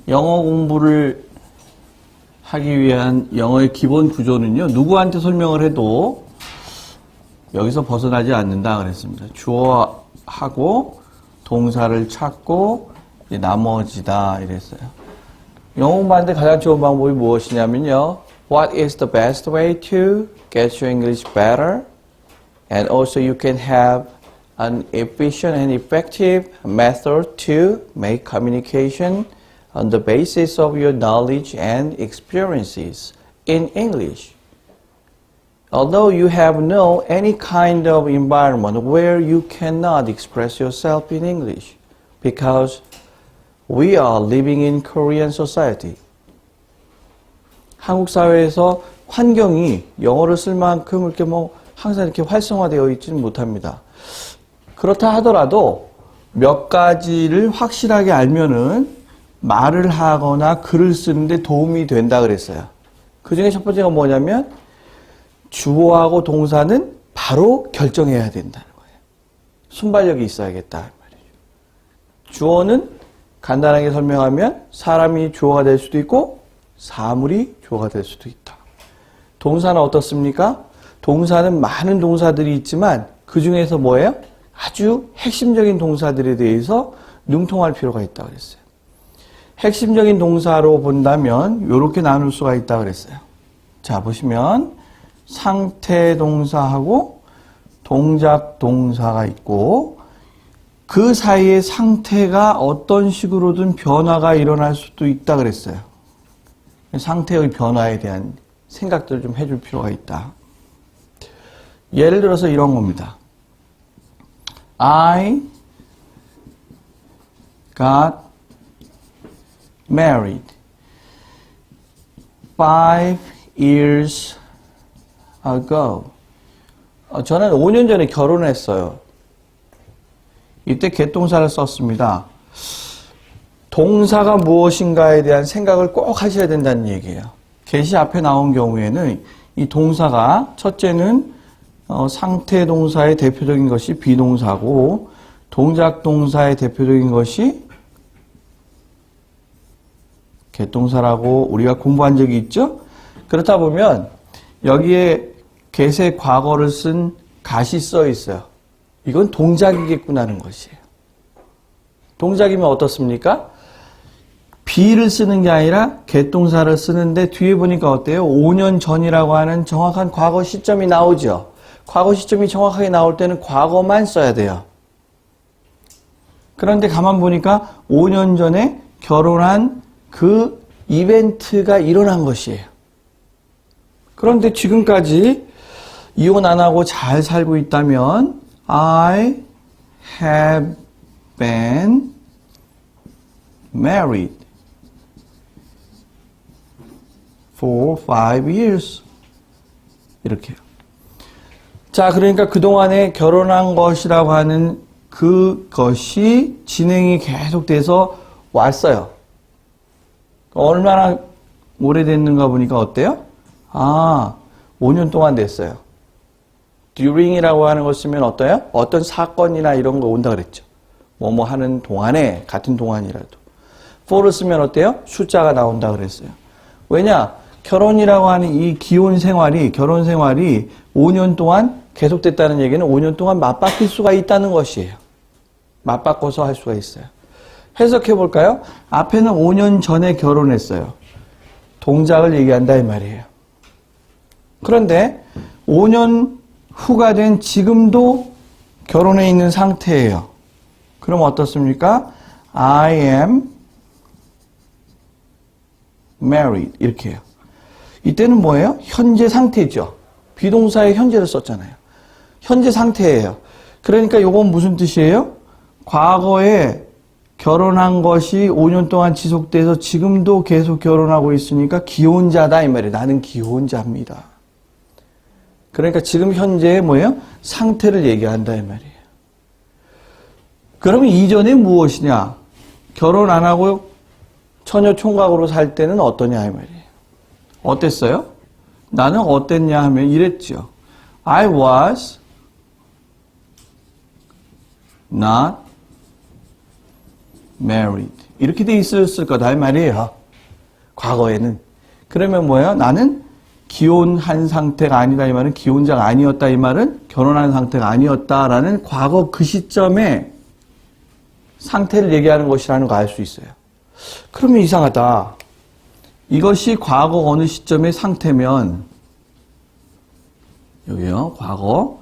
영어 공부를 하기 위한 영어의 기본 구조는요, 누구한테 설명을 해도 여기서 벗어나지 않는다 그랬습니다. 주어하고 동사를 찾고 나머지다 이랬어요. 영어 공부하는데 가장 좋은 방법이 무엇이냐면요, What is the best way to get your English better? And also you can have an efficient and effective method to make communication on the basis of your knowledge and experiences in English. Although you have no any kind of environment where you cannot express yourself in English, because we are living in Korean society. 한국 사회에서 환경이 영어를 쓸 만큼 이렇게 항상 이렇게 활성화되어 있지는 못합니다. 그렇다 하더라도 몇 가지를 확실하게 알면은 말을 하거나 글을 쓰는데 도움이 된다 그랬어요. 그 중에 첫 번째가 뭐냐면 주어하고 동사는 바로 결정해야 된다는 거예요. 순발력이 있어야겠다 말이죠. 주어는 간단하게 설명하면 사람이 주어가 될 수도 있고 사물이 주어가 될 수도 있다. 동사는 어떻습니까? 동사는 많은 동사들이 있지만 그 중에서 뭐예요? 아주 핵심적인 동사들에 대해서 능통할 필요가 있다고 그랬어요. 핵심적인 동사로 본다면 이렇게 나눌 수가 있다고 그랬어요. 자, 보시면 상태 동사하고 동작 동사가 있고 그 사이에 상태가 어떤 식으로든 변화가 일어날 수도 있다 그랬어요. 상태의 변화에 대한 생각들을 좀 해줄 필요가 있다. 예를 들어서 이런 겁니다. I got married 5 years ago. 저는 5년 전에 결혼했어요. 이때 get 동사를 썼습니다. 동사가 무엇인가에 대한 생각을 꼭 하셔야 된다는 얘기예요. get이 앞에 나온 경우에는 이 동사가 첫째는 상태 동사의 대표적인 것이 비동사고 동작 동사의 대표적인 것이 get 동사라고 우리가 공부한 적이 있죠? 그렇다 보면 여기에 get의 과거를 쓴 got이 써 있어요. 이건 동작이겠구나 하는 것이에요. 동작이면 어떻습니까? be를 쓰는 게 아니라 get 동사를 쓰는데 뒤에 보니까 어때요? 5년 전이라고 하는 정확한 과거 시점이 나오죠. 과거 시점이 정확하게 나올 때는 과거만 써야 돼요. 그런데 가만 보니까 5년 전에 결혼한 그 이벤트가 일어난 것이에요. 그런데 지금까지 이혼 안 하고 잘 살고 있다면 I have been married for 5 years. 이렇게요. 자, 그러니까 그동안에 결혼한 것이라고 하는 그것이 진행이 계속돼서 왔어요. 얼마나 오래됐는가 보니까 어때요? 5년 동안 됐어요. during이라고 하는 걸 쓰면 어때요? 어떤 사건이나 이런 거 온다 그랬죠. 뭐뭐 하는 동안에, 같은 동안이라도. for를 쓰면 어때요? 숫자가 나온다 그랬어요. 왜냐? 결혼이라고 하는 이 기혼 생활이, 결혼 생활이 5년 동안 계속됐다는 얘기는 5년 동안 맞바뀔 수가 있다는 것이에요. 맞바꿔서 할 수가 있어요. 해석해 볼까요? 앞에는 5년 전에 결혼했어요. 동작을 얘기한다 이 말이에요. 그런데 5년 후가 된 지금도 결혼해 있는 상태예요. 그럼 어떻습니까? I am married 이렇게 해요. 이때는 뭐예요? 현재 상태죠. 비동사의 현재를 썼잖아요. 현재 상태예요. 그러니까 이건 무슨 뜻이에요? 과거에 결혼한 것이 5년 동안 지속돼서 지금도 계속 결혼하고 있으니까 기혼자다 이 말이에요. 나는 기혼자입니다. 그러니까 지금 현재의 뭐예요? 상태를 얘기한다 이 말이에요. 그러면 이전에 무엇이냐? 결혼 안 하고 처녀 총각으로 살 때는 어떠냐 이 말이에요. 어땠어요? 나는 어땠냐 하면 이랬죠. I was not married. 이렇게 돼 있었을 거다 이 말이에요. 과거에는. 그러면 뭐예요? 나는 기혼한 상태가 아니다 이 말은 기혼자가 아니었다 이 말은 결혼한 상태가 아니었다라는 과거 그 시점에 상태를 얘기하는 것이라는 거 알 수 있어요. 그러면 이상하다. 이것이 과거 어느 시점의 상태면 여기요. 과거.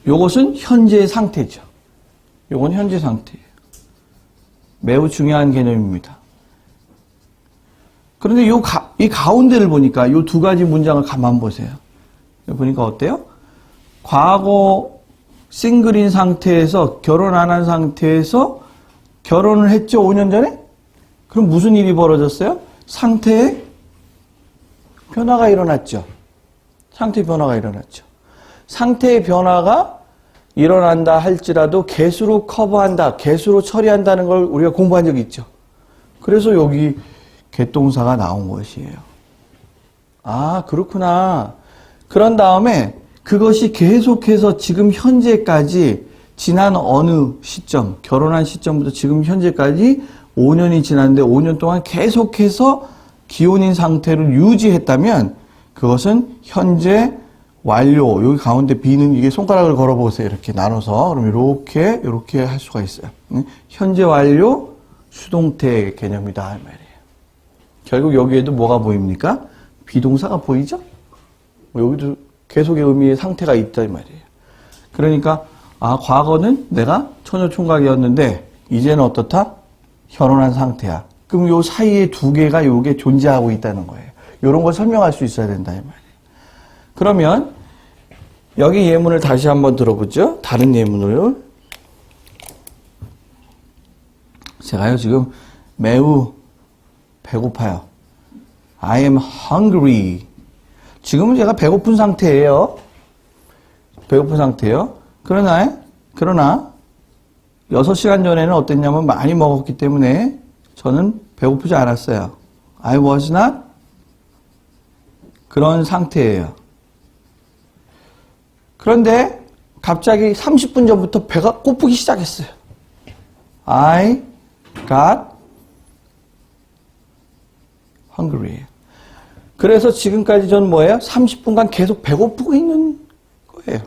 요것은 현재의 상태죠. 요건 현재 상태예요. 매우 중요한 개념입니다. 그런데 이 가운데를 보니까 요 두 가지 문장을 가만 보세요. 보니까 어때요? 과거 싱글인 상태에서 결혼 안 한 상태에서 결혼을 했죠. 5년 전에? 그럼 무슨 일이 벌어졌어요? 상태에 변화가 일어났죠. 상태 변화가 일어났죠. 상태의 변화가 일어난다 할지라도 개수로 커버한다, 개수로 처리한다는 걸 우리가 공부한 적이 있죠. 그래서 여기 개동사가 나온 것이에요. 아, 그렇구나. 그런 다음에 그것이 계속해서 지금 현재까지 지난 어느 시점, 결혼한 시점부터 지금 현재까지 5년이 지났는데 5년 동안 계속해서 기혼인 상태를 유지했다면 그것은 현재 완료. 여기 가운데 B는 이게 손가락을 걸어보세요. 이렇게 나눠서. 그럼 이렇게 할 수가 있어요. 현재 완료 수동태 개념이다. 이 말이에요. 결국 여기에도 뭐가 보입니까? 비동사가 보이죠? 여기도 계속의 의미의 상태가 있다. 이 말이에요. 그러니까, 과거는 내가 처녀총각이었는데, 이제는 어떻다? 결혼한 상태야. 그럼 요 사이에 두 개가 요게 존재하고 있다는 거예요. 요런 걸 설명할 수 있어야 된다. 이 말이에요. 그러면 여기 예문을 다시 한번 들어보죠. 다른 예문을. 제가요 지금 매우 배고파요. I am hungry. 지금은 제가 배고픈 상태예요. 배고픈 상태예요. 그러나 6시간 전에는 어땠냐면 많이 먹었기 때문에 저는 배고프지 않았어요. I was not 그런 상태예요. 그런데 갑자기 30분 전부터 배가 고프기 시작했어요. I got hungry. 그래서 지금까지 저는 뭐예요? 30분간 계속 배고프고 있는 거예요.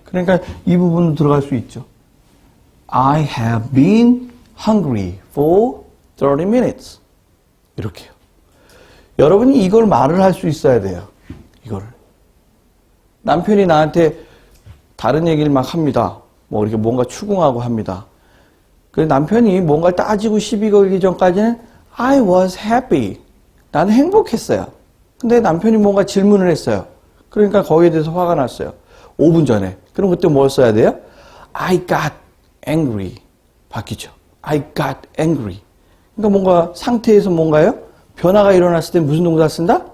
그러니까 이 부분으로 들어갈 수 있죠. I have been hungry for 30 minutes. 이렇게요. 여러분이 이걸 말을 할 수 있어야 돼요. 이거를. 남편이 나한테 다른 얘기를 막 합니다. 뭐 이렇게 뭔가 추궁하고 합니다. 그래서 남편이 뭔가 따지고 시비 걸기 전까지는 I was happy. 나는 행복했어요. 근데 남편이 뭔가 질문을 했어요. 그러니까 거기에 대해서 화가 났어요. 5분 전에. 그럼 그때 뭘 써야 돼요? I got angry. 바뀌죠. I got angry. 그러니까 뭔가 상태에서 뭔가요? 변화가 일어났을 때 무슨 동사 쓴다?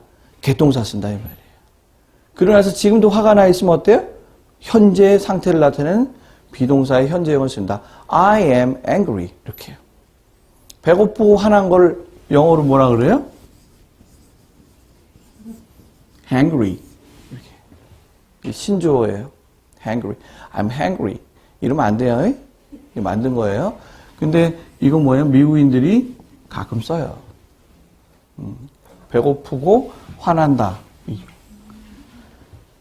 개동사 쓴다 이 말이에요. 그러나서 지금도 화가 나 있으면 어때요? 현재의 상태를 나타내는 비동사의 현재형을 쓴다. I am angry. 이렇게요. 배고프고 화난 걸 영어로 뭐라 그래요? hangry. 이렇게. 신조어예요. hangry. I'm hangry. 이러면 안 돼요. 이거 만든 거예요. 근데 이거 뭐예요? 미국인들이 가끔 써요. 배고프고 화난다.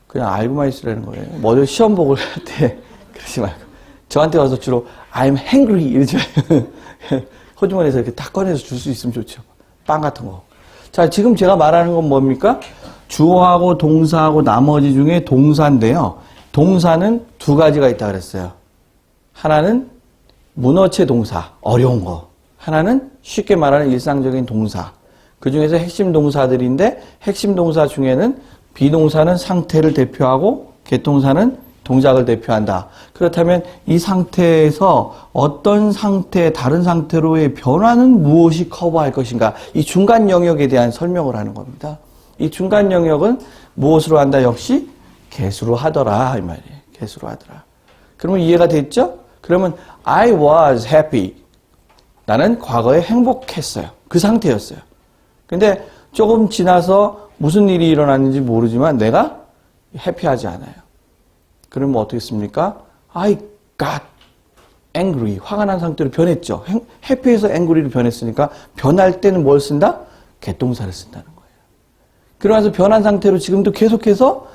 그냥 알고만 있으라는 거예요. 뭐 시험 보고 할 때 그러지 말고 저한테 와서 주로 I'm hungry 이러죠. 호주머니에서 이렇게 딱 꺼내서 줄 수 있으면 좋죠. 빵 같은 거. 자, 지금 제가 말하는 건 뭡니까? 주어하고 동사하고 나머지 중에 동사인데요. 동사는 두 가지가 있다 그랬어요. 하나는 문어체 동사, 어려운 거. 하나는 쉽게 말하는 일상적인 동사. 그 중에서 핵심 동사들인데 핵심 동사 중에는 비동사는 상태를 대표하고 개동사는 동작을 대표한다. 그렇다면 이 상태에서 어떤 상태, 다른 상태로의 변화는 무엇이 커버할 것인가? 이 중간 영역에 대한 설명을 하는 겁니다. 이 중간 영역은 무엇으로 한다? 역시 개수로 하더라 이 말이에요. 개수로 하더라. 그러면 이해가 됐죠? 그러면 I was happy. 나는 과거에 행복했어요. 그 상태였어요. 근데 조금 지나서 무슨 일이 일어났는지 모르지만 내가 해피하지 않아요. 그러면 어떻게 씁니까? I got angry, 화가 난 상태로 변했죠. happy에서 angry로 변했으니까 변할 때는 뭘 쓴다? 개동사를 쓴다는 거예요. 그러면서 변한 상태로 지금도 계속해서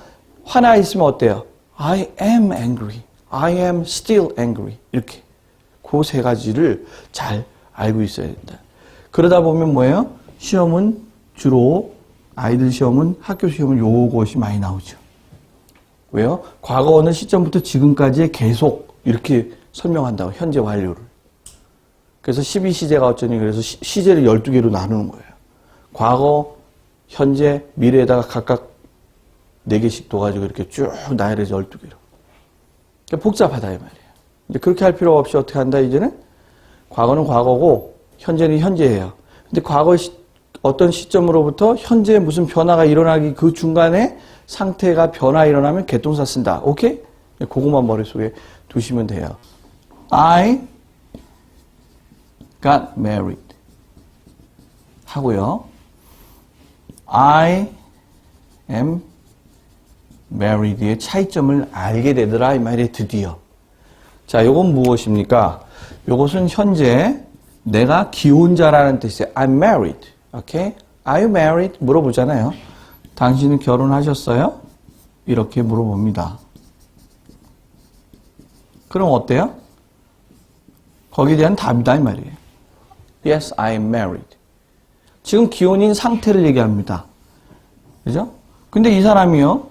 화나 있으면 어때요? I am angry. I am still angry. 이렇게. 그 세 가지를 잘 알고 있어야 된다. 그러다 보면 뭐예요? 시험은 주로 아이들 시험은 학교 시험은 요것이 많이 나오죠. 왜요? 과거 어느 시점부터 지금까지의 계속 이렇게 설명한다고. 현재 완료를. 그래서 12시제가 어쩌니 그래서 시제를 12개로 나누는 거예요. 과거, 현재, 미래에다가 각각 4개씩 둬가지고 이렇게 쭉 나열해서 12개로. 그러니까 복잡하다 이 말이에요. 이제 그렇게 할 필요 없이 어떻게 한다 이제는? 과거는 과거고 현재는 현재예요. 근데 과거 어떤 시점으로부터 현재에 무슨 변화가 일어나기 그 중간에 상태가 변화 일어나면 개동사 쓴다. 오케이? 그것만 머릿속에 두시면 돼요. I got married 하고요. I am married의 차이점을 알게 되더라 이 말이에요. 드디어. 자, 요건 무엇입니까? 요것은 현재 내가 기혼자라는 뜻이에요. I'm married. 오케이? Are you married? 물어보잖아요. 당신은 결혼하셨어요? 이렇게 물어봅니다. 그럼 어때요? 거기에 대한 답이다 이 말이에요. Yes, I am married. 지금 기혼인 상태를 얘기합니다. 그죠? 근데 이 사람이요.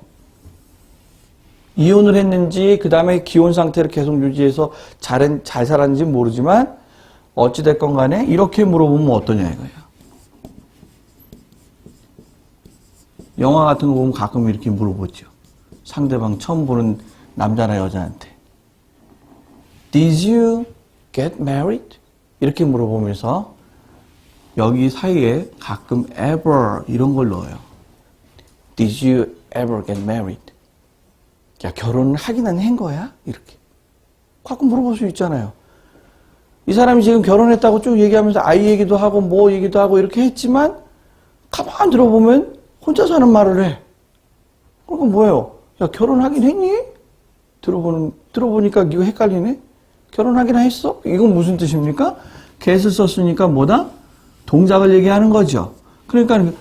이혼을 했는지 그 다음에 기혼 상태를 계속 유지해서 잘 살았는지 모르지만 어찌됐건 간에 이렇게 물어보면 어떠냐 이거예요. 영화 같은 거 보면 가끔 이렇게 물어보죠. 상대방 처음 보는 남자나 여자한테 Did you get married? 이렇게 물어보면서 여기 사이에 가끔 ever 이런 걸 넣어요. Did you ever get married? 야, 결혼을 하기는 한 거야? 이렇게. 가끔 물어볼 수 있잖아요. 이 사람이 지금 결혼했다고 쭉 얘기하면서 아이 얘기도 하고 뭐 얘기도 하고 이렇게 했지만 가만 들어보면 혼자 사는 말을 해. 그러니까 뭐예요? 야, 결혼하긴 했니? 들어보니까 이거 헷갈리네? 결혼하긴 했어? 이건 무슨 뜻입니까? get을 썼으니까 뭐다? 동작을 얘기하는 거죠. 그러니까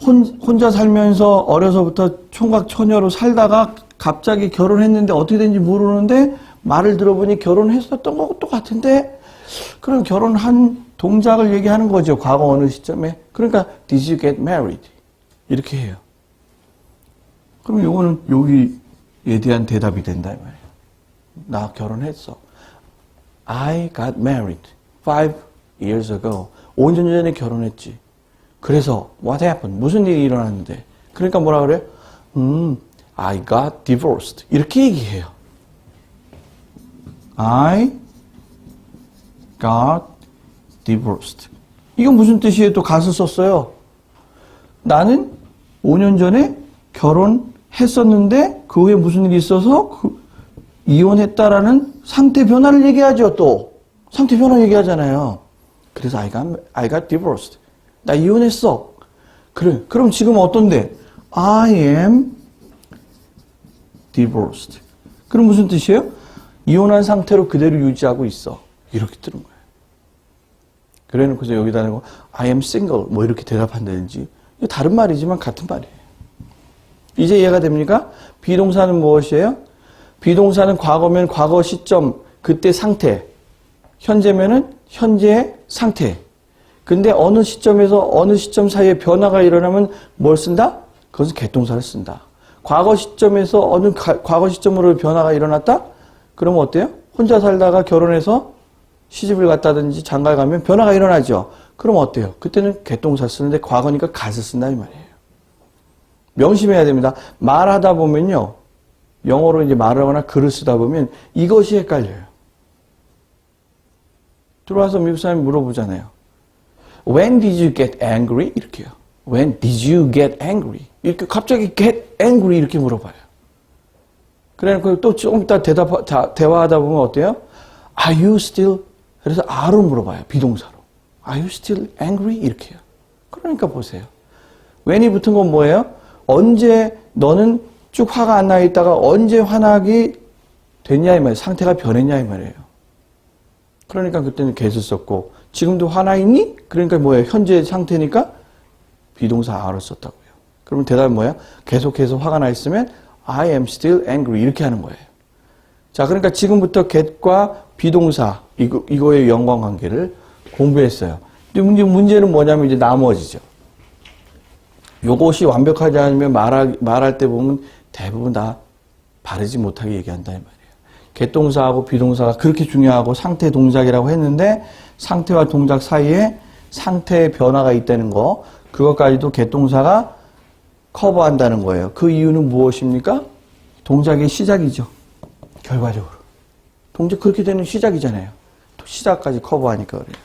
혼자 살면서 어려서부터 총각 처녀로 살다가 갑자기 결혼했는데 어떻게 된지 모르는데 말을 들어보니 결혼했었던 것도 같은데 그럼 결혼한 동작을 얘기하는 거죠. 과거 어느 시점에. 그러니까 Did you get married? 이렇게 해요. 그럼 요거는 여기에 대한 대답이 된다 이 말이에요. 나 결혼했어. I got married 5 years ago. 5년 전에 결혼했지. 그래서 what happened? 무슨 일이 일어났는데? 그러니까 뭐라 그래요? I got divorced. 이렇게 얘기해요. I got divorced. 이건 무슨 뜻이에요? 또 gat을 썼어요. 나는 5년 전에 결혼했었는데 그 후에 무슨 일이 있어서 이혼했다라는 상태 변화를 얘기하죠. 또 상태 변화 얘기하잖아요. 그래서 I got divorced. 나 이혼했어. 그래. 그럼 지금 어떤데? I am divorced. 그럼 무슨 뜻이에요? 이혼한 상태로 그대로 유지하고 있어. 이렇게 들은 거예요. 그래 놓고서 여기다 대고 I am single 뭐 이렇게 대답한다든지 다른 말이지만 같은 말이에요. 이제 이해가 됩니까? 비동사는 무엇이에요? 비동사는 과거면 과거 시점 그때 상태, 현재면은 현재의 상태. 근데 어느 시점에서 어느 시점 사이에 변화가 일어나면 뭘 쓴다? 그것은 개동사를 쓴다. 과거 시점에서 어느 과거 시점으로 변화가 일어났다? 그러면 어때요? 혼자 살다가 결혼해서 시집을 갔다든지 장가를 가면 변화가 일어나죠. 그럼 어때요? 그때는 개동사 쓰는데 과거니까 gat을 쓴다 이 말이에요. 명심해야 됩니다. 말하다 보면요. 영어로 이제 말을 하거나 글을 쓰다 보면 이것이 헷갈려요. 들어와서 미국 사람이 물어보잖아요. When did you get angry? 이렇게요. When did you get angry? 이렇게 갑자기 get angry 이렇게 물어봐요. 그래놓고 또 조금 이따 대화하다 보면 어때요? Are you still? 그래서 are로 물어봐요. 비동사로. Are you still angry? 이렇게요. 그러니까 보세요. when이 붙은 건 뭐예요? 언제 너는 쭉 화가 안 나 있다가 언제 화나게 됐냐 이 말이에요. 상태가 변했냐 이 말이에요. 그러니까 그때는 get을 썼고, 지금도 화나 있니? 그러니까 뭐예요? 현재 상태니까 비동사 are를 썼다고요. 그러면 대답은 뭐예요? 계속해서 화가 나 있으면 I am still angry 이렇게 하는 거예요. 자, 그러니까 지금부터 get과 비동사 이거의 연관관계를 공부했어요. 근데 문제는 뭐냐면 이제 나머지죠. 요것이 완벽하지 않으면 말할 때 보면 대부분 다 바르지 못하게 얘기한다 이 말이에요. get 동사하고 비동사가 그렇게 중요하고 상태 동작이라고 했는데 상태와 동작 사이에 상태의 변화가 있다는 거, 그것까지도 get 동사가 커버한다는 거예요. 그 이유는 무엇입니까? 동작의 시작이죠. 결과적으로. 동작 그렇게 되는 시작이잖아요. 또 시작까지 커버하니까 그래요.